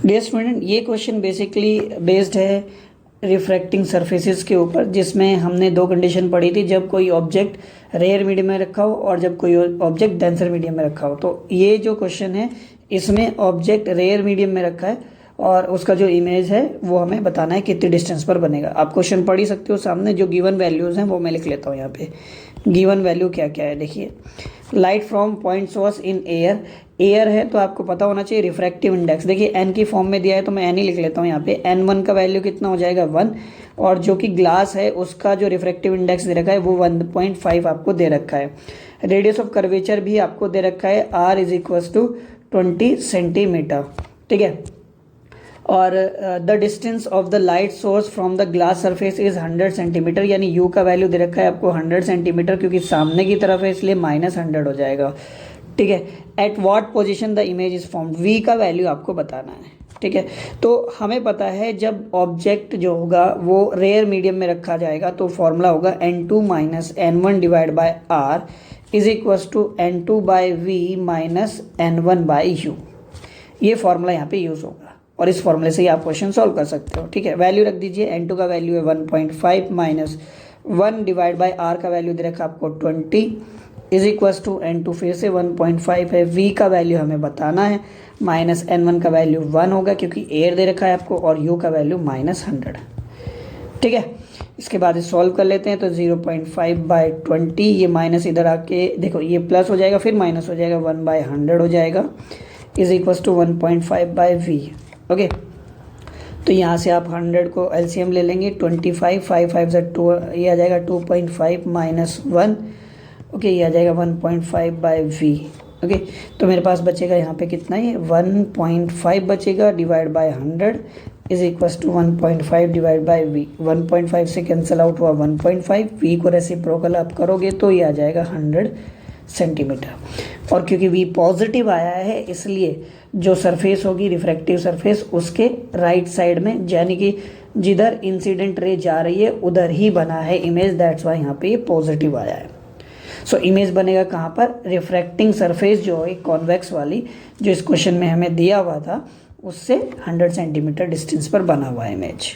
Dear student, ये question basically based है refracting surfaces के ऊपर, जिसमें हमने दो कंडीशन पढ़ी थी, जब कोई ऑब्जेक्ट रेयर मीडियम में रखा हो और जब कोई ऑब्जेक्ट डेंसर मीडियम में रखा हो। तो ये जो क्वेश्चन है इसमें ऑब्जेक्ट रेयर मीडियम में रखा है और उसका जो इमेज है वो हमें बताना है कितनी डिस्टेंस पर बनेगा। आप क्वेश्चन पढ़ ही सकते हो, सामने जो गिवन वैल्यूज़ हैं वो मैं लिख लेता हूँ यहाँ पे। गिवन वैल्यू क्या क्या है देखिए। Light from point source in air, air है तो आपको पता होना चाहिए रिफ्रैक्टिव इंडेक्स। देखिए एन की फॉर्म में दिया है तो मैं एन ही लिख लेता हूँ यहाँ पे। N1 का वैल्यू कितना हो जाएगा 1, और जो कि ग्लास है उसका जो रिफ्रैक्टिव इंडेक्स दे रखा है वो 1.5 आपको दे रखा है। रेडियस ऑफ कर्वेचर भी आपको दे रखा है R = 20 सेंटीमीटर, ठीक है। और the distance of the light source from the glass surface is 100 centimetre, यानी U का वैल्यू दे रखा है आपको 100 सेंटीमीटर, क्योंकि सामने की तरफ है इसलिए -100 हो जाएगा, ठीक है। At what position the image is formed, V का वैल्यू आपको बताना है, ठीक है। तो हमें पता है जब ऑब्जेक्ट जो होगा वो रेयर मीडियम में रखा जाएगा तो फॉर्मूला होगा N2 - N1 / R = N2/V - N1/U। ये फॉर्मूला यहाँ पे यूज़ होगा और इस फॉर्मूले से ही आप क्वेश्चन सॉल्व कर सकते हो, ठीक है। वैल्यू रख दीजिए। N2 का वैल्यू है 1.5 - 1 / R का वैल्यू दे रखा आपको 20 = N2 फिर से 1.5 है। V का वैल्यू हमें बताना है, -N1 का वैल्यू 1 होगा क्योंकि एयर दे रखा है आपको, और U का वैल्यू -100, ठीक है। इसके बाद सॉल्व कर लेते हैं। तो 0.5/20, ये माइनस इधर आके देखो ये प्लस हो जाएगा फिर माइनस हो जाएगा, 1/100 हो जाएगा = 1.5/V, ओके। तो यहाँ से आप 100 को LCM ले लेंगे। 25 5 5 से 2, ये आ जाएगा 2.5 - 1, ओके। ये आ जाएगा 1.5/V, ओके। तो मेरे पास बचेगा यहाँ पे कितना ही 1.5 बचेगा डिवाइड बाय 100 = 1.5/V। 1.5 से कैंसिल आउट हुआ 1.5, V को रेसिप्रोकल आप करोगे तो ये आ जाएगा 100 सेंटीमीटर। और क्योंकि V पॉजिटिव आया है इसलिए जो सरफेस होगी रिफ्रैक्टिव सरफेस उसके राइट साइड में, यानी कि जिधर इंसिडेंट रे जा रही है उधर ही बना है इमेज, दैट्स वाई यहाँ पे ये पॉजिटिव आया है। सो इमेज बनेगा कहाँ पर, रिफ्रैक्टिंग सरफेस जो है कॉन्वेक्स वाली जो इस क्वेश्चन में हमें दिया हुआ था उससे 100 सेंटीमीटर डिस्टेंस पर बना हुआ है इमेज।